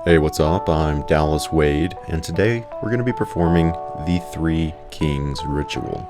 Hey, what's up? I'm DallasWade, and today we're going to be performing the Three Kings ritual.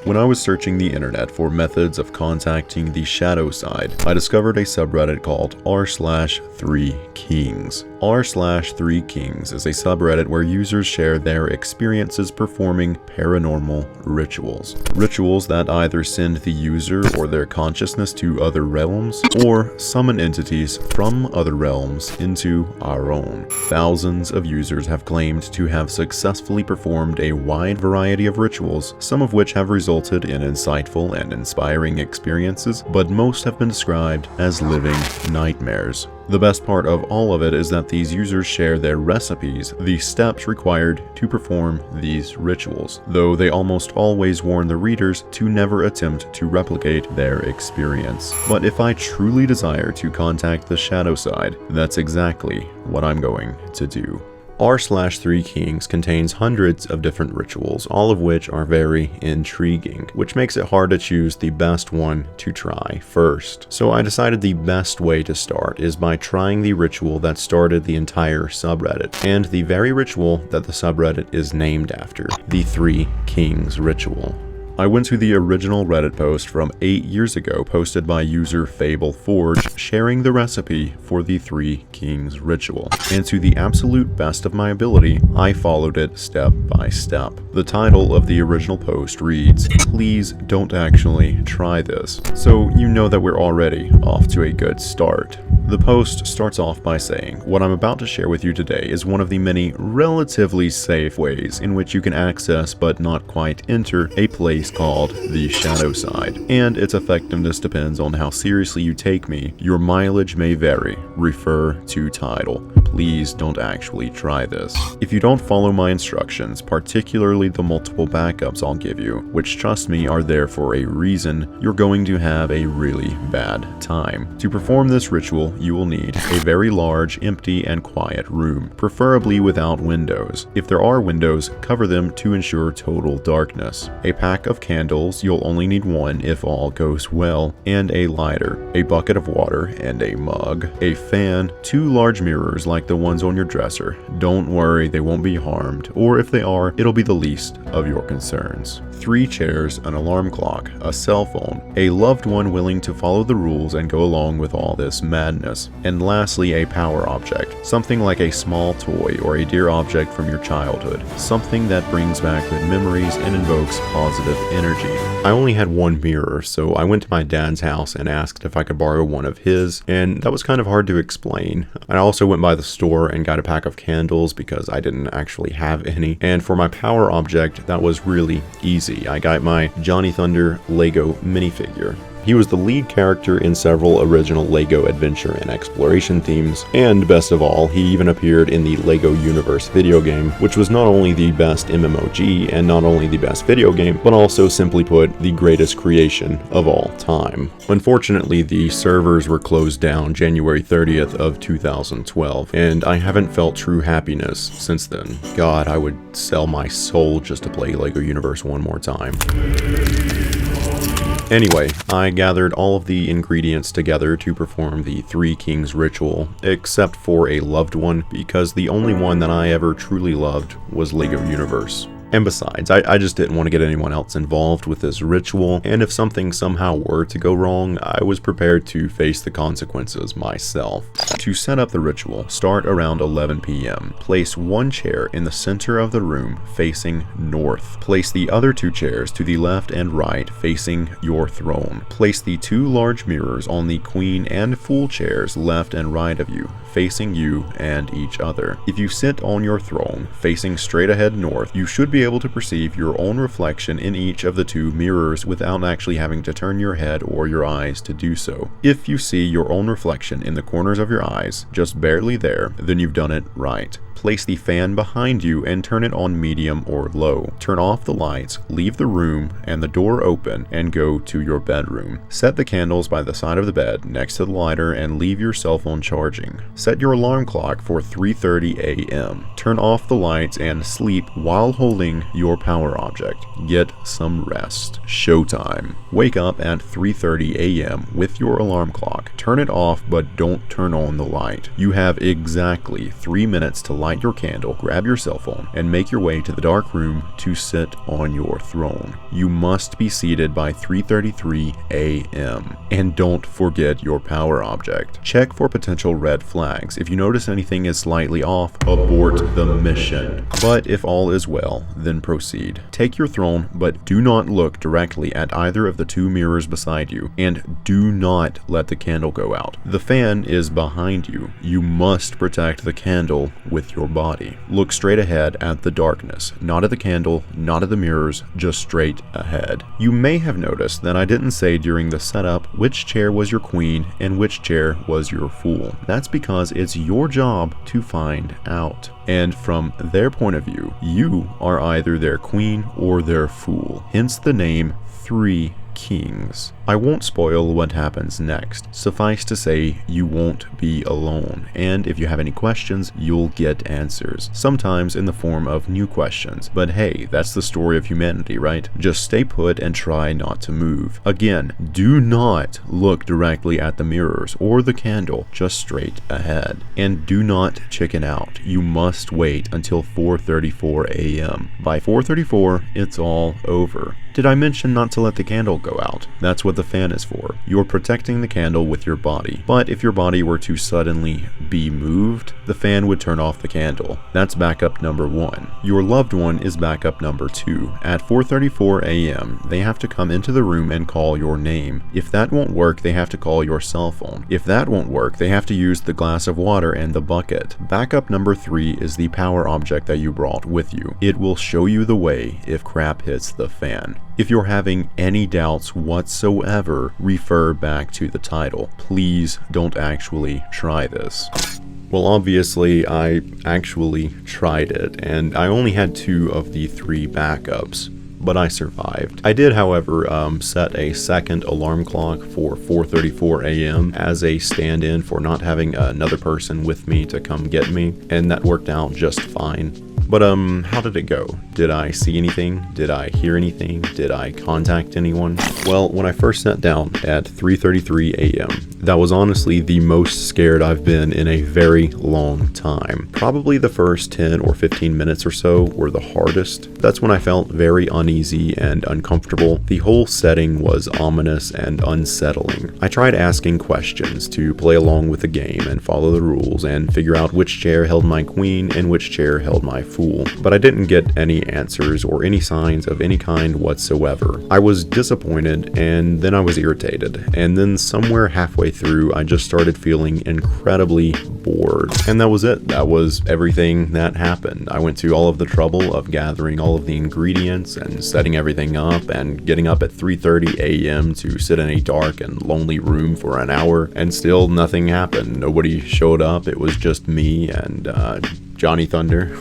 When I was searching the internet for methods of contacting the shadow side, I discovered a subreddit called r/threekings. r/threekings is a subreddit where users share their experiences performing paranormal rituals. Rituals that either send the user or their consciousness to other realms, or summon entities from other realms into our own. Thousands of users have claimed to have successfully performed a wide variety of rituals, some of which have resulted in insightful and inspiring experiences, but most have been described as living nightmares. The best part of all of it is that these users share their recipes, the steps required to perform these rituals, though they almost always warn the readers to never attempt to replicate their experience. But if I truly desire to contact the shadow side, that's exactly what I'm going to do. r/threekings contains hundreds of different rituals, all of which are very intriguing, which makes it hard to choose the best one to try first. So I decided the best way to start is by trying the ritual that started the entire subreddit, and the very ritual that the subreddit is named after, the Three Kings ritual. I went to the original Reddit post from 8 years ago, posted by user FableForge, sharing the recipe for the Three Kings ritual, and to the absolute best of my ability, I followed it step by step. The title of the original post reads, "Please don't actually try this," so you know that we're already off to a good start. The post starts off by saying, "What I'm about to share with you today is one of the many relatively safe ways in which you can access but not quite enter a place called the shadow side, and its effectiveness depends on how seriously you take me. Your mileage may vary. Refer to title. Please don't actually try this. If you don't follow my instructions, particularly the multiple backups I'll give you, which trust me are there for a reason, you're going to have a really bad time. To perform this ritual, you will need a very large, empty, and quiet room, preferably without windows. If there are windows, cover them to ensure total darkness. A pack of candles, you'll only need one if all goes well, and a lighter, a bucket of water, and a mug, a fan, 2 large mirrors like the ones on your dresser. Don't worry, they won't be harmed, or if they are, it'll be the least of your concerns. 3 chairs, an alarm clock, a cell phone, a loved one willing to follow the rules and go along with all this madness, and lastly a power object, something like a small toy or a dear object from your childhood, something that brings back good memories and invokes positive energy. I only had 1 mirror, so I went to my dad's house and asked if I could borrow one of his, and that was kind of hard to explain. I also went by the store and got a pack of candles because I didn't actually have any, and for my power object, that was really easy. I got my Johnny Thunder Lego minifigure. He was the lead character in several original LEGO adventure and exploration themes, and best of all, he even appeared in the LEGO Universe video game, which was not only the best MMOG and not only the best video game, but also, simply put, the greatest creation of all time. Unfortunately, the servers were closed down January 30th of 2012, and I haven't felt true happiness since then. God, I would sell my soul just to play LEGO Universe one more time. Anyway, I gathered all of the ingredients together to perform the Three Kings ritual, except for a loved one, because the only one that I ever truly loved was LEGO Universe. And besides, I just didn't want to get anyone else involved with this ritual, and if something somehow were to go wrong, I was prepared to face the consequences myself. To set up the ritual, start around 11 p.m. Place 1 chair in the center of the room facing north. Place the other 2 chairs to the left and right facing your throne. Place the 2 large mirrors on the queen and fool chairs left and right of you, facing you and each other. If you sit on your throne facing straight ahead north, you should be able to perceive your own reflection in each of the 2 mirrors without actually having to turn your head or your eyes to do so. If you see your own reflection in the corners of your eyes, just barely there, then you've done it right. Place the fan behind you and turn it on medium or low. Turn off the lights, leave the room and the door open, and go to your bedroom. Set the candles by the side of the bed next to the lighter and leave your cell phone charging. Set your alarm clock for 3:30 a.m. Turn off the lights and sleep while holding performing your power object. Get some rest. Showtime. Wake up at 3:30 a.m. with your alarm clock. Turn it off, but don't turn on the light. You have exactly 3 minutes to light your candle, grab your cell phone, and make your way to the dark room to sit on your throne. You must be seated by 3:33 a.m. And don't forget your power object. Check for potential red flags. If you notice anything is slightly off, abort the mission. But if all is well, then proceed. Take your throne, but do not look directly at either of the two mirrors beside you, and do not let the candle go out. The fan is behind you. You must protect the candle with your body. Look straight ahead at the darkness, not at the candle, not at the mirrors, just straight ahead. You may have noticed that I didn't say during the setup which chair was your queen and which chair was your fool. That's because it's your job to find out. And from their point of view, you are either their queen or their fool. Hence the name Three Kings. I won't spoil what happens next. Suffice to say, you won't be alone, and if you have any questions, you'll get answers, sometimes in the form of new questions. But hey, that's the story of humanity, right? Just stay put and try not to move. Again, do not look directly at the mirrors or the candle, just straight ahead. And do not chicken out. You must wait until 4:34 a.m. By 4:34, it's all over. Did I mention not to let the candle go out? That's what the fan is for. You're protecting the candle with your body. But if your body were to suddenly be moved, the fan would turn off the candle. That's backup number 1. Your loved one is backup number 2. At 4:34 a.m., they have to come into the room and call your name. If that won't work, they have to call your cell phone. If that won't work, they have to use the glass of water and the bucket. Backup number 3 is the power object that you brought with you. It will show you the way if crap hits the fan. If you're having any doubts whatsoever, refer back to the title. Please don't actually try this. Well, obviously, I actually tried it, and I only had 2 of the 3 backups, but I survived. I did, however, set a second alarm clock for 4:34 a.m. as a stand-in for not having another person with me to come get me, and that worked out just fine. But how did it go? Did I see anything? Did I hear anything? Did I contact anyone? Well, when I first sat down at 3:33 a.m., that was honestly the most scared I've been in a very long time. Probably the first 10 or 15 minutes or so were the hardest. That's when I felt very uneasy and uncomfortable. The whole setting was ominous and unsettling. I tried asking questions to play along with the game and follow the rules and figure out which chair held my queen and which chair held my fool, but I didn't get any answers or any signs of any kind whatsoever. I was disappointed, and then I was irritated, and then somewhere halfway through I just started feeling incredibly bored. And that was it. That was everything that happened. I went to all of the trouble of gathering all of the ingredients and setting everything up and getting up at 3:30 a.m. to sit in a dark and lonely room for an hour, and still nothing happened. Nobody showed up. It was just me and Johnny Thunder.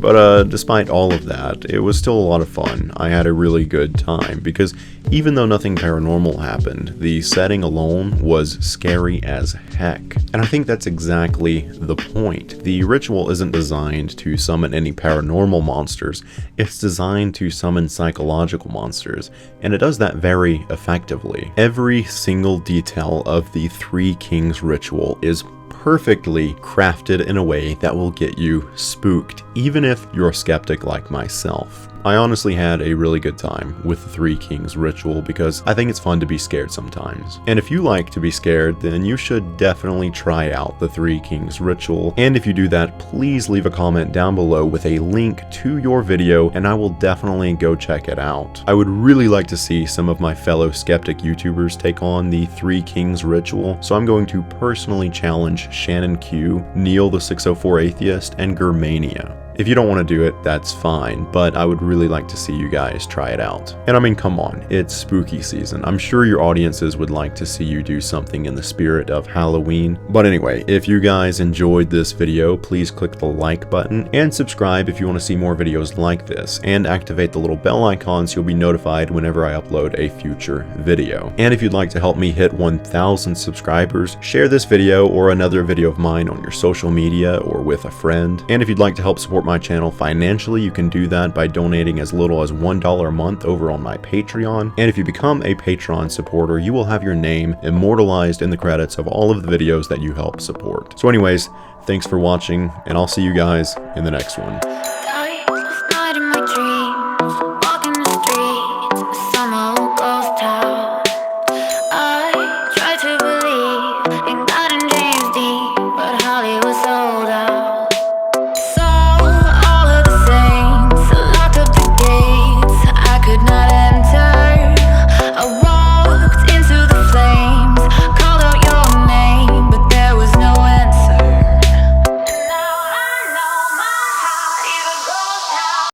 But despite all of that, it was still a lot of fun. I had a really good time because even though nothing paranormal happened, the setting alone was scary as heck. And I think that's exactly the point. The ritual isn't designed to summon any paranormal monsters, it's designed to summon psychological monsters, and it does that very effectively. Every single detail of the Three Kings ritual is perfectly crafted in a way that will get you spooked, even if you're a skeptic like myself. I honestly had a really good time with the Three Kings ritual because I think it's fun to be scared sometimes. And if you like to be scared, then you should definitely try out the Three Kings ritual. And if you do that, please leave a comment down below with a link to your video and I will definitely go check it out. I would really like to see some of my fellow skeptic YouTubers take on the Three Kings ritual, so I'm going to personally challenge Shannon Q, Neil the 604 Atheist, and Germania. If you don't want to do it, that's fine, but I would really like to see you guys try it out. And I mean, come on, it's spooky season. I'm sure your audiences would like to see you do something in the spirit of Halloween. But anyway, if you guys enjoyed this video, please click the like button and subscribe if you want to see more videos like this, and activate the little bell icon so you'll be notified whenever I upload a future video. And if you'd like to help me hit 1,000 subscribers, share this video or another video of mine on your social media or with a friend. And if you'd like to help support my channel financially, you can do that by donating as little as $1 a month over on my Patreon. And if you become a Patreon supporter, you will have your name immortalized in the credits of all of the videos that you help support. So anyways, thanks for watching, and I'll see you guys in the next one.